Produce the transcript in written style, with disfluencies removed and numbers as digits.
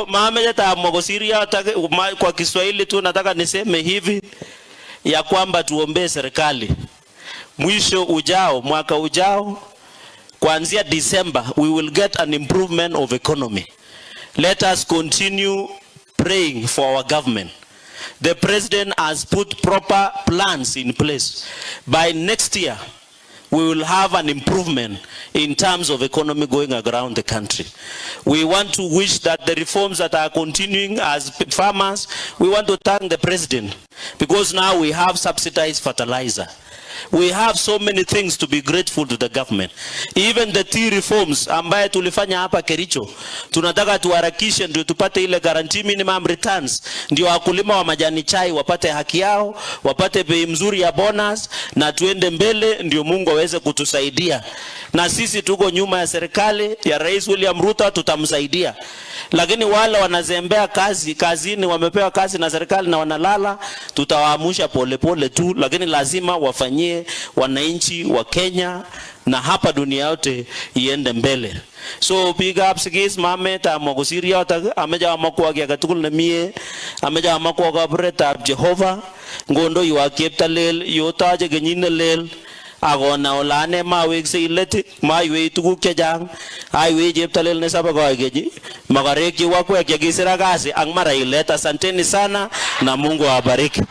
Mama jata mwagosiria kwa Kiswahili tu nataka niseme hivi ya kwamba tuombe serikali mwisho ujao, mwaka ujao, kuanzia December we will get an improvement of economy. Let us continue praying for our government. The president has put proper plans in place. By next year we will have an improvement in terms of economy going around the country. We want to wish that the reforms that are continuing as farmers, we want to thank the president because now we have subsidized fertilizer. We have so many things to be grateful to the government. Even the tea reforms ambaye tulifanya hapa Kericho, tunataka tuharakishe ndio tupate ile guarantee minimum returns, ndio wakulima wa majani chai wapate haki yao, wapate bei mzuri ya bonus, na tuende mbele ndio Mungu aweze kutusaidia. Na sisi tuko nyuma ya serikali ya Rais William Ruto, tutamsaidia. Lakini wale wanazembea kazini, wamepewa kazi na serikali na wanalala, tutawaamusha polepole tu, lakini lazima wafanyie wananchi wa Kenya na hapa dunia yote iende mbele. So big up sigis mame ta mogosiria ta ameja makwa ya katukul na mie ameja makwa ga breta Jehova ngondo yuwa keptalel yota je genyine lel agona olane mawek se ileti maywe tuguk chejang aiwe jeptalel ne saba kwa geji magareki wakwe ya gisira kasi ang mara ileta. Asanteni sana na Mungu awabariki.